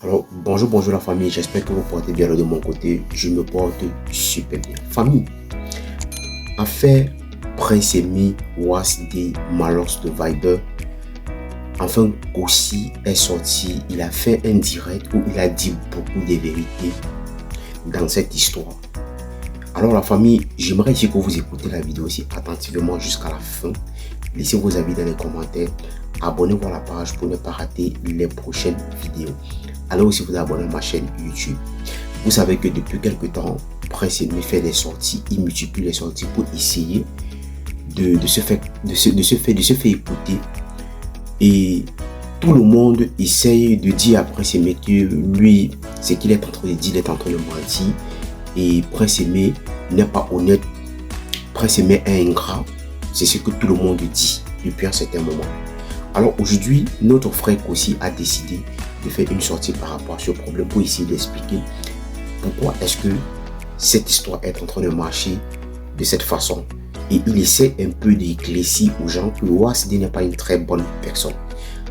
Alors, bonjour la famille, j'espère que vous portez bien de mon côté. Je me porte super bien. Famille, affaire Prince Aimé was the Malox de Viber. Enfin, Kossi est sorti, il a fait un direct où il a dit beaucoup de vérités dans cette histoire. Alors la famille, j'aimerais ici que vous écoutez la vidéo aussi attentivement jusqu'à la fin. Laissez vos avis dans les commentaires. Abonnez-vous à la page pour ne pas rater les prochaines vidéos. Allez aussi vous abonner à ma chaîne YouTube. Vous savez que depuis quelques temps, Prince Aimé fait des sorties, il multiplie les sorties pour essayer de se faire écouter. Et tout le monde essaye de dire à Prince Aimé que lui, ce qu'il est en train de dire, il est en train de mentir. Et Prince Aimé n'est pas honnête. Prince Aimé est ingrat. C'est ce que tout le monde dit depuis un certain moment. Alors aujourd'hui, notre frère Kossi a décidé de faire une sortie par rapport à ce problème pour essayer d'expliquer pourquoi est-ce que cette histoire est en train de marcher de cette façon. Et il essaie un peu d'éclaircir aux gens que Wasdi n'est pas une très bonne personne.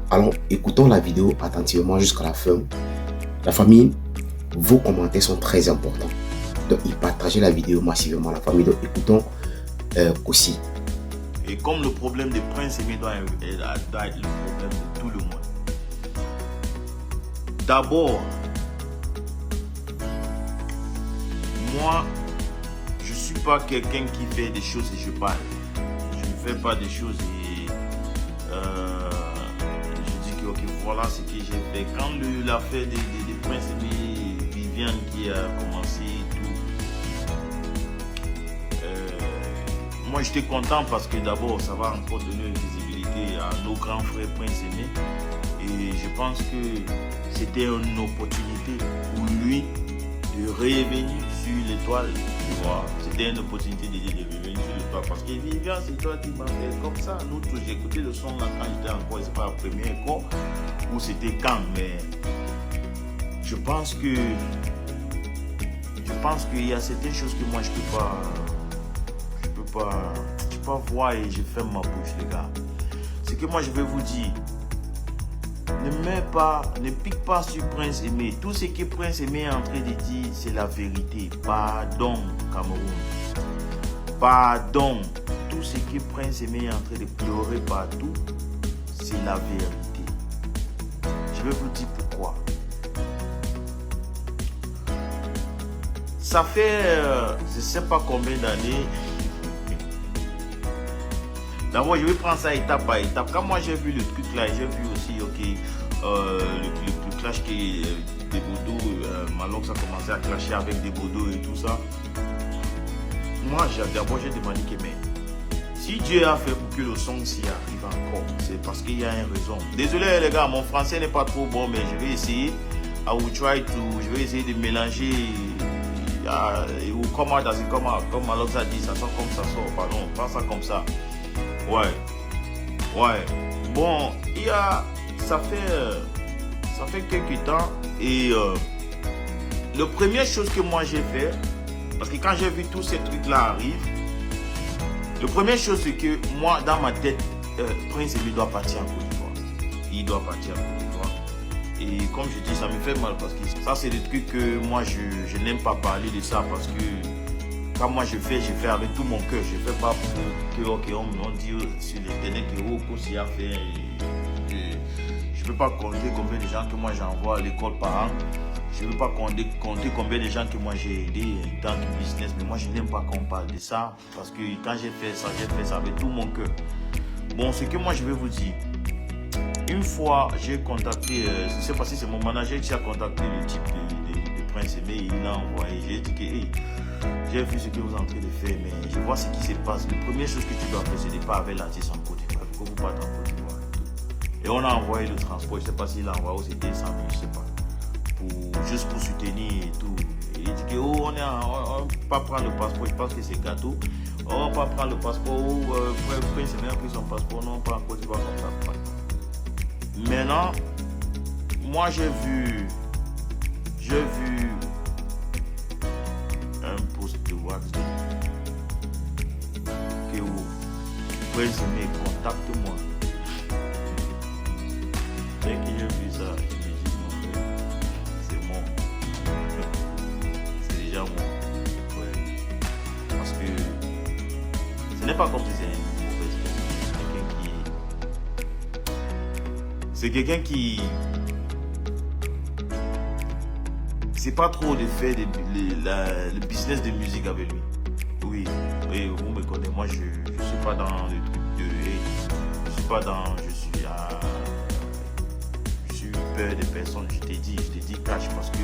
Alors écoutons la vidéo attentivement jusqu'à la fin. La famille, vos commentaires sont très importants. Donc il partageait la vidéo massivement, la famille. Donc écoutons Kossi. Et comme le problème de Prince Aimé doit être le problème de tout le monde. D'abord, moi, je ne suis pas quelqu'un qui fait des choses et je parle. Je ne fais pas des choses et je dis que ok, voilà ce que j'ai fait. Quand l'affaire de Prince Aimé, Viviane qui a commencé moi j'étais content parce que d'abord ça va encore donner une visibilité à nos grands frères Prince Aimé et je pense que c'était une opportunité pour lui de revenir sur l'étoile, tu vois. C'était une opportunité de revenir sur l'étoile parce que Viviane, c'est toi qui m'as fait comme ça. Nous tous, j'ai écouté le son là quand j'étais encore, c'est pas la première école ou c'était quand, mais je pense qu'il y a certaines choses que moi je peux pas voir et je ferme ma bouche, les gars. Ce que moi je vais vous dire, ne pique pas sur Prince Aimé. Tout ce que Prince Aimé est en train de dire, c'est la vérité. Pardon, Cameroun. Pardon. Tout ce que Prince Aimé est en train de pleurer partout, c'est la vérité. Je vais vous dire pourquoi. Ça fait, je ne sais pas combien d'années. D'abord, je vais prendre ça étape par étape. Quand moi j'ai vu le truc là, j'ai vu aussi le clash qui des Bodo, Malox a commencé à clasher avec des Bodo et tout ça. Moi, d'abord j'ai demandé que mais si Dieu a fait pour que le son s'y arrive encore, c'est parce qu'il y a une raison. Désolé les gars, mon français n'est pas trop bon, mais je vais essayer. Je vais essayer de mélanger. Ou comment comme Malox a dit, ça sort comme ça sort. Pardon, pas ça comme ça. Ouais. Bon, ça fait quelques temps et la première chose que moi j'ai fait, parce que quand j'ai vu tous ces trucs là arriver, la première chose c'est que moi dans ma tête, Prince Aimé doit partir en Côte d'Ivoire. Il doit partir en Côte d'Ivoire. Et comme je dis, ça me fait mal parce que ça c'est des trucs que moi je n'aime pas parler de ça parce que quand moi je fais avec tout mon cœur. Je ne fais pas pour que on dit sur l'internet que Kossi a fait. Je ne peux pas compter combien de gens que moi j'envoie à l'école par an. Je ne veux pas compter combien de gens que moi j'ai aidé dans le business. Mais moi je n'aime pas qu'on parle de ça. Parce que quand j'ai fait ça avec tout mon cœur. Bon, ce que moi je vais vous dire. Une fois j'ai contacté, je ne sais pas si c'est mon manager qui a contacté le type de Prince Aimé. Il l'a envoyé. J'ai dit que hey, j'ai vu ce que vous êtes en train de faire, mais je vois ce qui se passe. La première chose que tu dois faire, c'est de ne pas avec l'artiste en Côte d'Ivoire. Il faut que vous partez en Côte d'Ivoire. Et on a envoyé le transport. Je ne sais pas s'il a envoyé ou c'était 100 000, je ne sais pas. Juste pour soutenir et tout. Et il dit que on ne peut pas prendre le passeport. Je pense que c'est gâteau. On ne peut pas prendre le passeport. Prince Aimé a pris son passeport. Non, pas en Côte d'Ivoire comme ça. Maintenant, moi j'ai vu un post de WhatsApp que Prince Aimé contacte-moi. Dès que j'ai vu ça, je me dis non, c'est quelqu'un qui... C'est pas trop de faire le business de musique avec lui. Oui, et vous me connaissez, moi je suis pas dans le truc de... Je suis pas dans... Je suis peur des personnes, je t'ai dit cash, parce que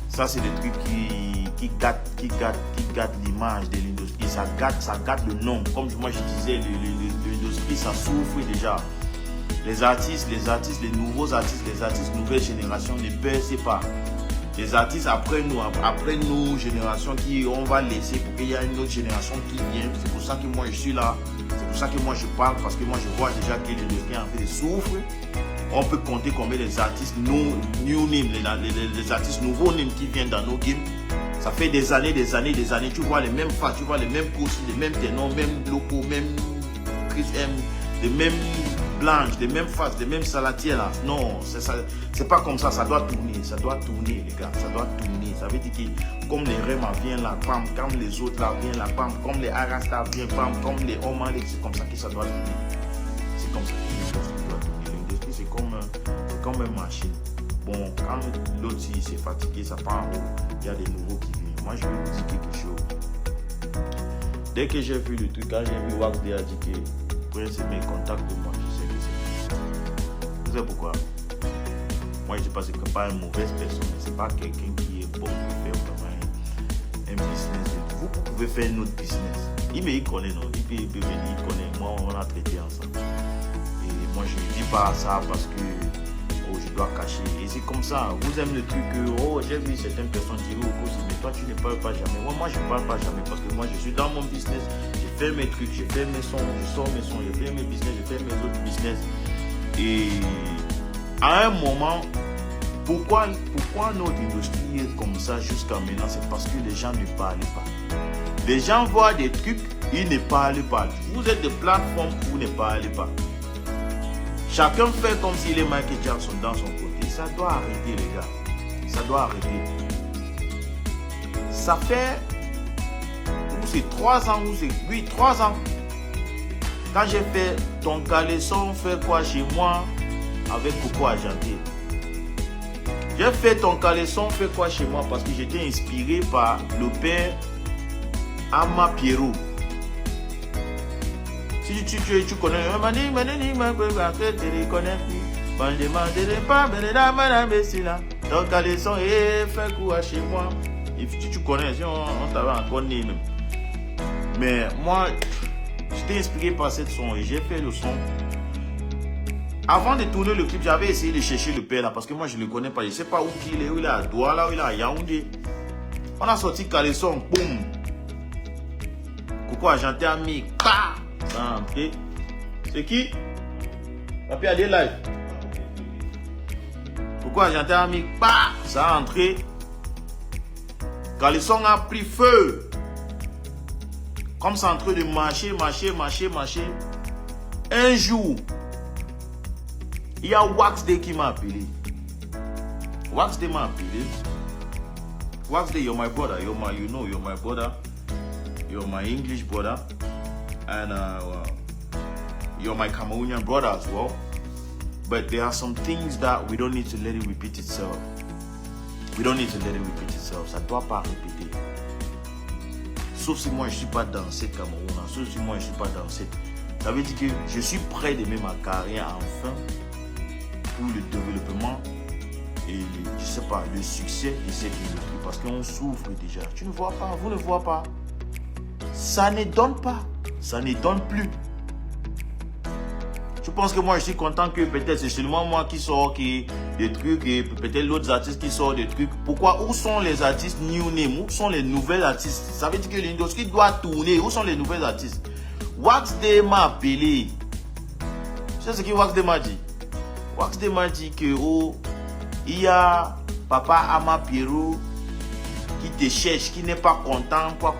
ça c'est des trucs qui gâtent l'image de l'industrie, ça gâte le nom. Comme moi je disais, l'industrie ça souffre déjà. Les artistes, les nouveaux artistes, les artistes nouvelle génération ne percent pas. Les artistes après nous, génération qui on va laisser pour qu'il y ait une autre génération qui vient. C'est pour ça que moi je suis là. C'est pour ça que moi je parle, parce que moi je vois déjà que l'industrie en fait souffre. On peut compter combien les artistes new name, les artistes nouveaux names qui viennent dans nos games. Ça fait des années. Tu vois les mêmes faces, tu vois les mêmes courses, les mêmes ténors, mêmes locaux, même Chris M, les mêmes blanches, les mêmes faces, les mêmes salatiers là. Non, c'est pas comme ça. Ça doit tourner les gars. Ça doit tourner. Ça veut dire que comme les Rema viennent là, pam, comme les autres là viennent là, pam, comme les Arasta viennent, pam, comme les Oman, c'est comme ça que ça doit tourner. C'est comme ça que ça doit tourner. L'industrie c'est comme une machine. Bon, quand l'autre s'est fatigué, ça part en haut. Il y a des nouveaux qui viennent. Moi je vais vous dire quelque chose. Dès que j'ai vu le truc, quand j'ai vu Wax D a dit que Prince mes contacts de moi, je sais que c'est. Vous savez pourquoi? Moi je dis pas que c'est pas une mauvaise personne, mais c'est pas quelqu'un qui est bon pour faire vraiment un business. Vous pouvez faire un autre business. Il connaît, non? Il peut venir, il connaît. Moi on a traité ensemble. Et moi je ne dis pas ça parce que je dois cacher. Et c'est comme ça. Vous aimez le truc que j'ai vu certaines personnes dire au cours, mais toi tu ne parles pas jamais. Moi je ne parle pas jamais parce que moi je suis dans mon business. J'ai fait mes trucs, j'ai fait mes sons, je sors mes sons, j'ai fait mes business, j'ai fait mes autres business. Et à un moment, pourquoi notre industrie est comme ça jusqu'à maintenant? C'est parce que les gens ne parlent pas. Les gens voient des trucs, ils ne parlent pas. Vous êtes des plateformes où vous ne parlez pas. Chacun fait comme s'il est Michael Jackson dans son côté. Ça doit arrêter les gars. Ça doit arrêter. Ça fait... c'est 3 ans ou c'est... Oui, 3 ans. Quand j'ai fait ton caleçon, fait quoi chez moi avec Coco Argenté. J'ai fait ton caleçon, fait quoi chez moi parce que j'étais inspiré par le père Ama Pierrot. Si tu connais, ton caleçon et fait quoi chez moi. Et si tu connais, si on t'avait encore né même. Mais moi, j'étais inspiré par cette son et j'ai fait le son. Avant de tourner le clip, j'avais essayé de chercher le père là parce que moi je ne le connais pas. Je ne sais pas où il est, où il est à Douala, où il est à Yaoundé. On a sorti caleçon, boum. Coco Argenté a mis, pa. Ça a entré. C'est qui? Papi a des live. Coco Argenté a mis, pa. Ça a entré. Caleçon a pris feu. Comme ça en train de marcher. Un jour, il y a Wax D qui m'a appelé. Wax D m'a appelé. Wax D, you're my brother. You're my brother. You're my English brother. And you're my Cameroonian brother as well. But there are some things that we don't need to let it repeat itself. Ça ne doit pas répéter. Sauf si moi je ne suis pas dans cette Cameroun. Sauf si moi je ne suis pas dans cette... Ça veut dire que je suis prêt de mettre ma carrière enfin pour le développement et je sais pas, le succès de cette industrie. Parce qu'on souffre déjà. Tu ne vois pas, vous ne voyez pas. Ça ne donne pas. Ça ne donne plus. Je pense que moi je suis content que peut-être c'est seulement moi qui sors des trucs et peut-être l'autre artiste qui sort des trucs. Pourquoi? Où sont les artistes new name? Où sont les nouvelles artistes? Ça veut dire que l'industrie doit tourner. Où sont les nouvelles artistes? Wax D m'a appelé. Tu sais ce que Wax D m'a dit? Wax D m'a dit que il y a Papa Ama Pierrot qui te cherche, qui n'est pas content. Quoi.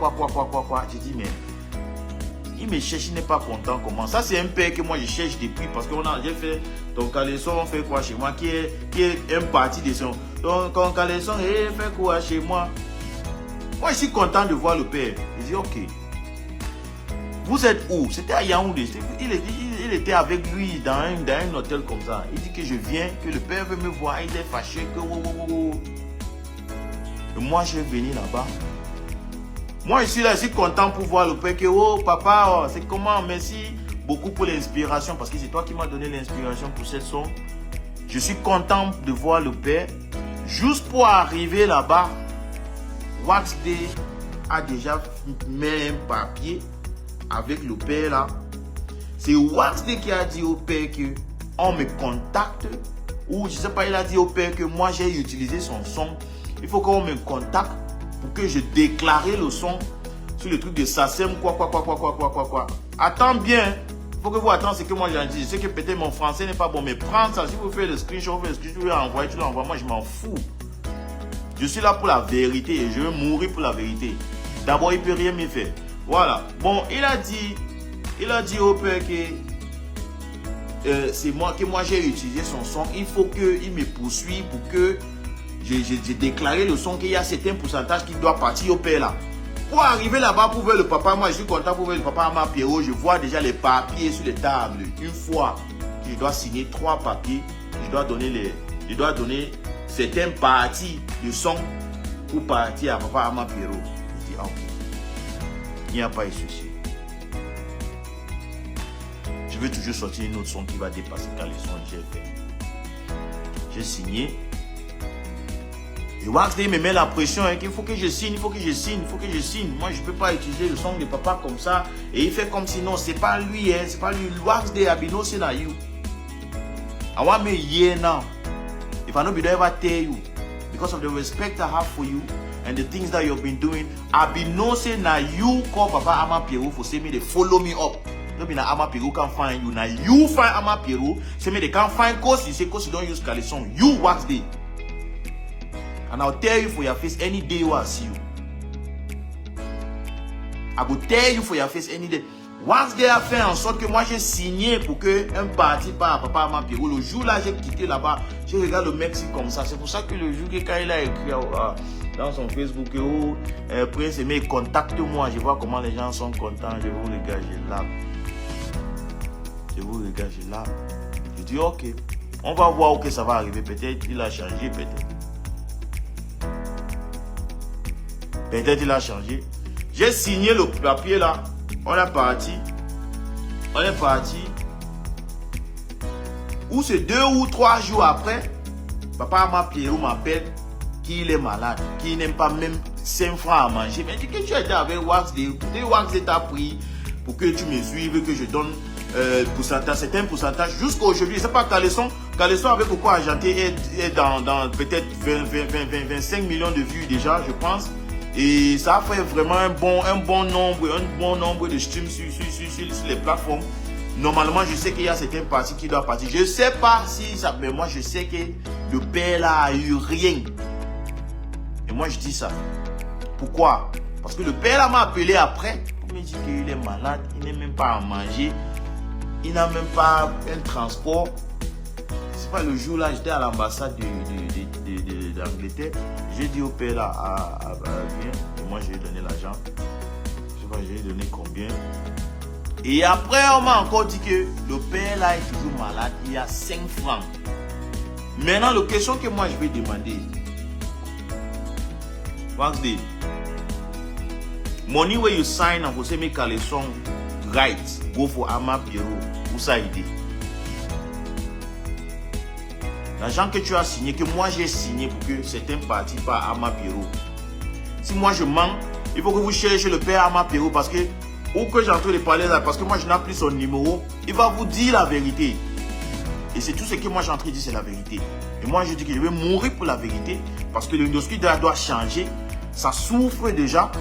J'ai dit mais... il me cherche, il n'est pas content. Comment? Ça, c'est un père que moi je cherche depuis parce que j'ai fait ton caleçon, on fait quoi chez moi, qui est un parti de son. Ton caleçon, fait quoi chez moi? Moi, je suis content de voir le père. Il dit, ok. Vous êtes où? C'était à Yaoundé. Il il était avec lui dans un hôtel comme ça. Il dit que je viens, que le père veut me voir, il est fâché, que Et moi, je vais venir là-bas. Moi, je suis là, je suis content pour voir le père que, oh papa, c'est comment, merci beaucoup pour l'inspiration, parce que c'est toi qui m'as donné l'inspiration pour cette son. Je suis content de voir le père. Juste pour arriver là-bas, Wax Day a déjà mis un papier avec le père là. C'est Wax Day qui a dit au père que on me contacte, ou je sais pas, il a dit au père que moi j'ai utilisé son son. Il faut qu'on me contacte pour que je déclare le son sur le truc de SACEM, quoi. Attends bien. Il faut que vous attendiez ce que moi j'ai dit. Je sais que peut-être mon français n'est pas bon, mais prends ça. Si vous faites le screenshot, tu l'envoies, moi je m'en fous. Je suis là pour la vérité et je veux mourir pour la vérité. D'abord, il ne peut rien me faire. Voilà. Bon, il a dit au père que c'est moi j'ai utilisé son son. Il faut qu'il me poursuive pour que j'ai déclaré le son qu'il y a certain pourcentage qui doit partir au père là. Pour arriver là-bas pour voir le papa, moi je suis content pour voir le papa Ama Pierrot. Je vois déjà les papiers sur les tables. Une fois que je dois signer 3 papiers, je dois donner certaines parties de son pour partir à papa Ama Pierrot. Je dis, ah, ok. Il n'y a pas de souci. Je vais toujours sortir une autre son qui va dépasser quand les sons j'ai fait. J'ai signé. Et Wax Day me met la pression qu'il faut que je signe, il faut que je signe. Moi, je ne peux pas utiliser le son de papa comme ça. Et il fait comme si non, c'est pas lui, c'est pas lui. Wax Day, I know say na you. I want me here now. If I know be ever tell you, because of the respect I have for you and the things that you've been doing, I be know say na you call papa Ama Pierrot for say me they follow me up. No be na Ama Pierrot can find you. Now you find Ama Pierrot. Say me they can't find Kosi. Say Kosi don't use Calisson. You Wax Day. And I'll tell you for your face any day I see you. I will tell you for your face any day. Wax Day a fait en sorte que moi j'ai signé pour que un parti par papa Ama Pierrot. Le jour là j'ai quitté là-bas, je regarde le Mexique comme ça. C'est pour ça que le jour que quand il a écrit dans son Facebook, Prince Aimé, contacte-moi. Je vois comment les gens sont contents. Je vous regarde, je là. Je dis ok, on va voir que ça va arriver. Peut-être il a changé, peut-être il a changé. J'ai signé le papier là. On est parti. Ou c'est 2 ou 3 jours après, papa Ama Pierrot m'appelle qu'il est malade, qu'il n'aime pas même 5 francs à manger. Mais il dit que tu étais avec Wax Day. Wax Day t'a pris pour que tu me suives, que je donne c'est un pourcentage jusqu'à aujourd'hui. C'est pas Calisson avec Coco Argenté est dans peut-être 25 millions de vues déjà, je pense. Et ça a fait vraiment un bon nombre de streams sur les plateformes. Normalement, je sais qu'il y a certaines parties qui doivent partir. Je sais pas si ça, mais moi je sais que le père là a eu rien. Et moi je dis ça. Pourquoi? Parce que le père là m'a appelé après pour me dire qu'il est malade, il n'est même pas à manger, il n'a même pas un transport. C'est pas le jour là, j'étais à l'ambassade d'Angleterre. J'ai dit au père là, viens, et moi j'ai donné l'argent. Je sais pas, j'ai donné combien. Et après, on m'a encore dit que le père là est toujours malade, il y a 5 francs. Maintenant, la question que moi je vais demander, Wax Day, money where you sign and for say make a song right, go for Ama Pierrot, où ça aide? L'argent que tu as signé, que moi j'ai signé pour que certains partis par Ama Pierrot. Si moi je mens, il faut que vous cherchez le père Ama Pierrot parce que, ou que j'ai en train de parler là, parce que moi je n'ai plus son numéro, il va vous dire la vérité. Et c'est tout ce que moi j'ai en train de dire, c'est la vérité. Et moi je dis que je vais mourir pour la vérité parce que l'industrie doit changer. Ça souffre déjà.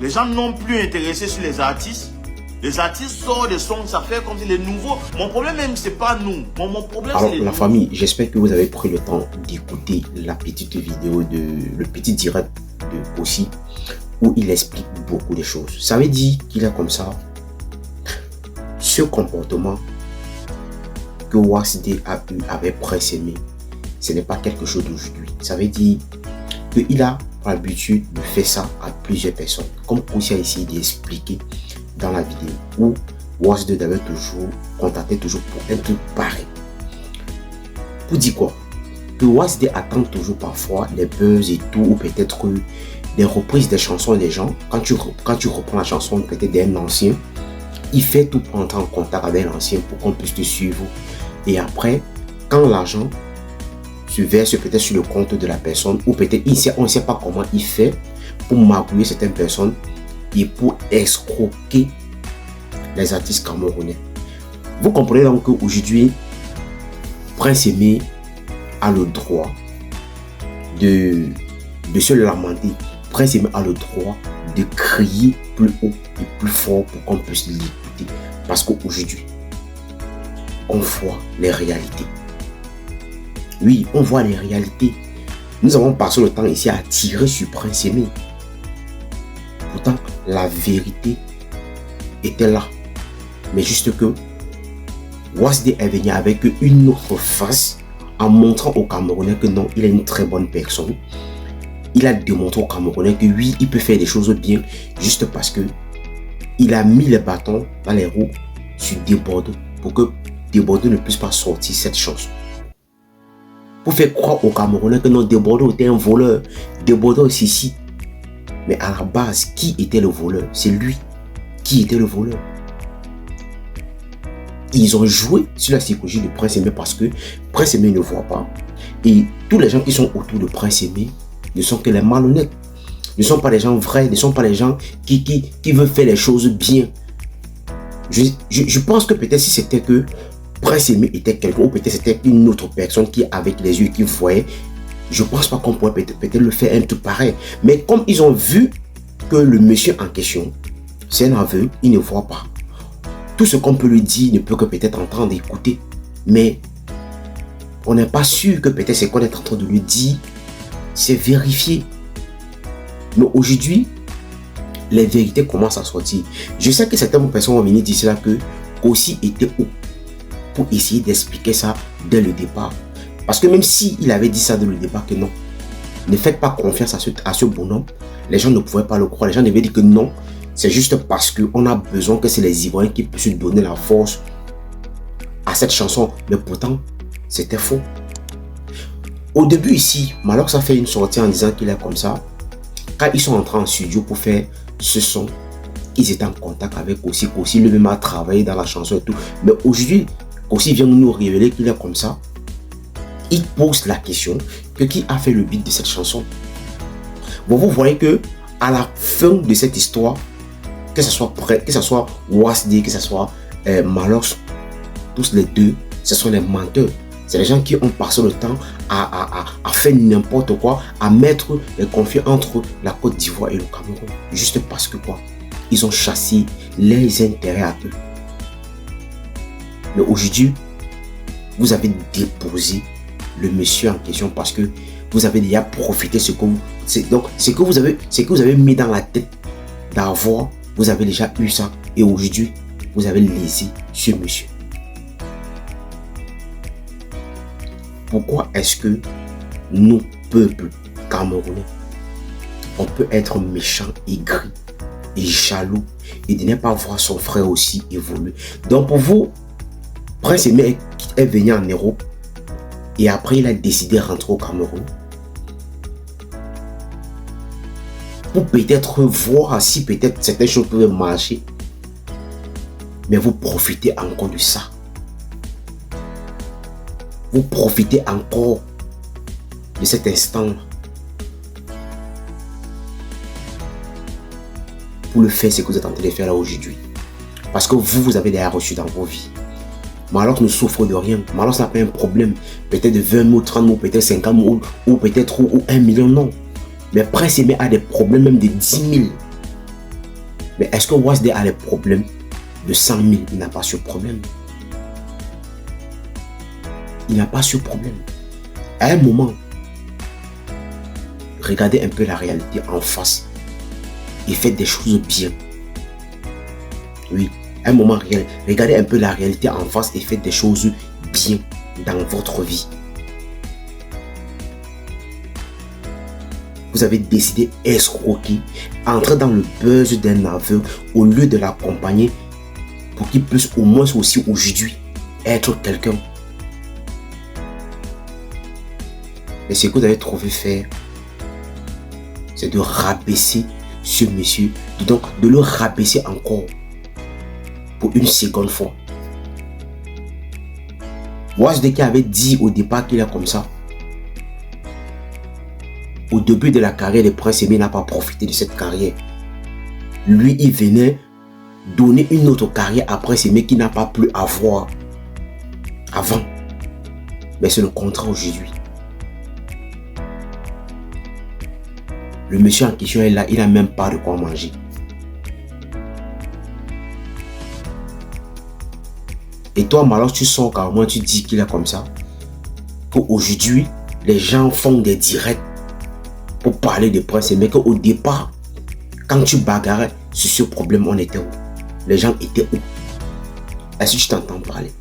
Les gens n'ont plus intéressé sur les artistes. Les artistes sortent des sons, ça fait comme si les nouveaux. Mon problème même, c'est pas nous. Mon problème, c'est les nouveaux. La famille, j'espère que vous avez pris le temps d'écouter la petite vidéo, le petit direct de Kosi, où il explique beaucoup de choses. Ça veut dire qu'il est comme ça. Ce comportement que Wax Day a eu avec Prince Aimé, ce n'est pas quelque chose d'aujourd'hui. Ça veut dire qu'il a l'habitude de faire ça à plusieurs personnes. Comme Kosi a essayé d'expliquer dans la vidéo, où WASD avait toujours contacté toujours pour un truc pareil. Pour dire quoi? Que WASD attend toujours parfois des buzz et tout, ou peut-être des reprises des chansons des gens. Quand tu reprends la chanson peut-être d'un ancien, il fait tout pour entrer en contact avec l'ancien pour qu'on puisse te suivre. Et après, quand l'argent se verse peut-être sur le compte de la personne, ou peut-être on ne sait pas comment il fait pour magouiller certaines personnes et pour escroquer les artistes camerounais. Vous comprenez donc qu'aujourd'hui, Prince Aimé a le droit de se lamenter. Prince Aimé a le droit de crier plus haut et plus fort pour qu'on puisse l'écouter. Parce qu'aujourd'hui, on voit les réalités. Oui, on voit les réalités. Nous avons passé le temps ici à tirer sur Prince Aimé. Pourtant, la vérité était là. Mais juste que WASD est venu avec une autre face en montrant aux Camerounais que non, il est une très bonne personne. Il a démontré aux Camerounais que oui, il peut faire des choses bien juste parce que il a mis les bâtons dans les roues sur Desbordeaux pour que Desbordeaux ne puisse pas sortir cette chose. Pour faire croire aux Camerounais que non, Desbordeaux était un voleur, Desbordeaux c'est ici. Mais à la base, qui était le voleur? C'est lui qui était le voleur. Ils ont joué sur la psychologie de Prince Aimé parce que Prince Aimé ne voit pas. Et tous les gens qui sont autour de Prince Aimé ne sont que les malhonnêtes. Ne sont pas les gens vrais, ne sont pas les gens qui veulent faire les choses bien. Je pense que peut-être si c'était que Prince Aimé était quelqu'un, ou peut-être c'était une autre personne qui avec les yeux qui voyait, je pense pas qu'on pourrait peut-être le faire un truc pareil. Mais comme ils ont vu que le monsieur en question, c'est un aveugle, il ne voit pas. Tout ce qu'on peut lui dire ne peut que peut-être entendre, écouter. Mais on n'est pas sûr que peut-être ce qu'on est en train de lui dire, c'est vérifié. Mais aujourd'hui, les vérités commencent à sortir. Je sais que certaines personnes vont venir dire cela que Kossy était où pour essayer d'expliquer ça dès le départ. Parce que même s'il avait dit ça dès le départ que non, ne faites pas confiance à ce bonhomme, les gens ne pouvaient pas le croire. Les gens devaient dire que non, c'est juste parce qu'on a besoin que c'est les Ivoiriens qui puissent donner la force à cette chanson. Mais pourtant, c'était faux. Au début ici, Malox a fait une sortie en disant qu'il est comme ça. Quand ils sont entrés en studio pour faire ce son, ils étaient en contact avec Kossy. Kossy lui-même a travaillé dans la chanson et tout. Mais aujourd'hui, Kossy vient nous révéler qu'il est comme ça. Il pose la question que qui a fait le beat de cette chanson. Bon, vous voyez que à la fin de cette histoire, que ce soit WASD, que ce soit Malox, tous les deux, ce sont les menteurs. C'est les gens qui ont passé le temps à faire n'importe quoi, à mettre les conflits entre la Côte d'Ivoire et le Cameroun. Juste parce que quoi? Ils ont chassé les intérêts à eux. Mais aujourd'hui, vous avez déposé le monsieur en question parce que vous avez déjà profité ce que vous avez mis dans la tête d'avoir, vous avez déjà eu ça et aujourd'hui, vous avez lésé ce monsieur. Pourquoi est-ce que nous, peuple camerounais, on peut être méchant, aigri et jaloux et de ne pas voir son frère aussi évoluer? Donc pour vous, Prince Aimé est venu en Europe et après il a décidé de rentrer au Cameroun pour peut-être voir si peut-être certaines choses peuvent marcher. Mais vous profitez encore de ça. Vous profitez encore de cet instant pour le faire ce que vous êtes en train de faire là aujourd'hui. Parce que vous avez déjà reçu dans vos vies. Malox ne souffre de rien. Malox n'a pas un problème. Peut-être de 20 000, 30 000, peut-être 50 000 ou peut-être ou 1 million, non. Mais Prince Aimé a des problèmes même de 10 000. Mais est-ce que WASD a des problèmes de 100 000? Il n'a pas ce problème. Il n'a pas ce problème. À un moment, regardez un peu la réalité en face et faites des choses bien. Oui, à un moment, regardez un peu la réalité en face et faites des choses bien dans votre vie. Vous avez décidé d'escroquer, entrer dans le buzz d'un aveugle au lieu de l'accompagner pour qu'il puisse au moins aussi aujourd'hui être quelqu'un. Mais ce que vous avez trouvé faire, c'est de rabaisser ce monsieur, donc de le rabaisser encore pour une seconde fois. Wazde qui avait dit au départ qu'il est comme ça. Au début de la carrière de Prince Aimé, n'a pas profité de cette carrière. Lui, il venait donner une autre carrière à Prince Aimé qui n'a pas pu avoir avant. Mais c'est le contraire aujourd'hui. Le monsieur en question est là, il n'a même pas de quoi manger. Et toi, Malos, tu sors carrément, tu dis qu'il est comme ça. Qu'aujourd'hui, les gens font des directs pour parler de Prince Aimé, qu'au départ, quand tu bagarrais sur ce problème, on était où? Les gens étaient où? Est-ce que tu t'entends parler?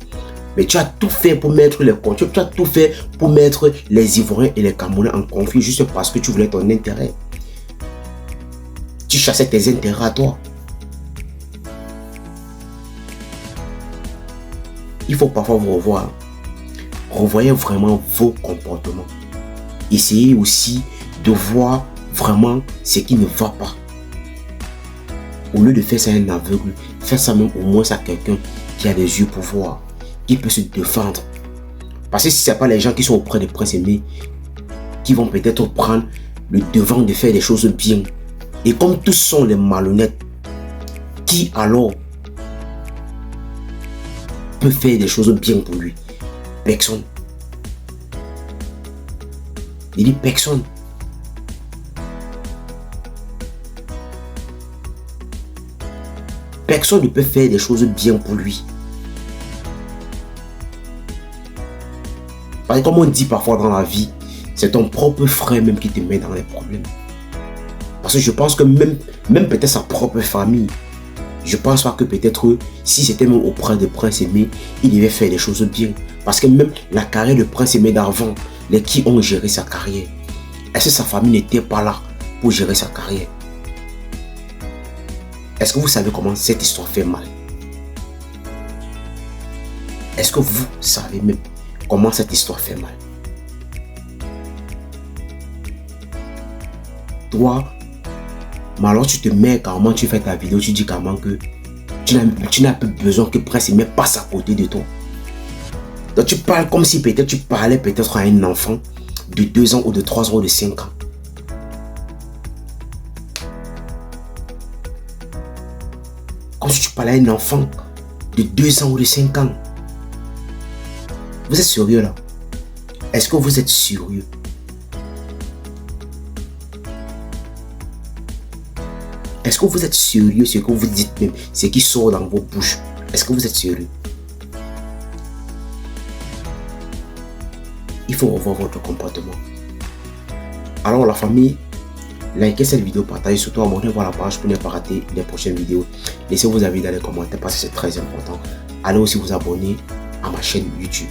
Mais tu as tout fait pour mettre les conflits, tu as tout fait pour mettre les Ivoiriens et les Camerounais en conflit juste parce que tu voulais ton intérêt. Tu chassais tes intérêts à toi. Il faut parfois vous revoir. Revoyez vraiment vos comportements. Essayez aussi de voir vraiment ce qui ne va pas. Au lieu de faire ça à un aveugle, faites ça même au moins à quelqu'un qui a des yeux pour voir, qui peut se défendre. Parce que si ce n'est pas les gens qui sont auprès des Prince Aimé qui vont peut-être prendre le devant de faire des choses bien. Et comme tous sont les malhonnêtes, qui alors peut faire des choses bien pour lui? Personne. Il dit personne. Personne ne peut faire des choses bien pour lui. Parce que comme on dit parfois dans la vie, c'est ton propre frère même qui te met dans les problèmes. Parce que je pense que même peut-être sa propre famille, je pense pas que peut-être si c'était même auprès de Prince Aimé, il devait faire des choses bien. Parce que même la carrière de Prince Aimé d'avant, les qui ont géré sa carrière, est-ce que sa famille n'était pas là pour gérer sa carrière? Est-ce que vous savez comment cette histoire fait mal? Est-ce que vous savez même comment cette histoire fait mal? Toi, mais alors tu te mets carrément, tu fais ta vidéo, tu dis carrément que tu n'as plus besoin que Prince Aimé passe à côté de toi. Donc tu parles comme si peut-être tu parlais peut-être à un enfant de 2 ans ou de 3 ans ou de 5 ans. Comme si tu parlais à un enfant de 2 ans ou de 5 ans. Vous êtes sérieux là? Est-ce que vous êtes sérieux? Est-ce que vous êtes sérieux ce que vous dites même, ce qui sort dans vos bouches? Est-ce que vous êtes sérieux? Il faut revoir votre comportement. Alors la famille, likez cette vidéo, partagez, surtout abonnez-vous à la page pour ne pas rater les prochaines vidéos. Laissez vos avis dans les commentaires parce que c'est très important. Allez aussi vous abonner à ma chaîne YouTube.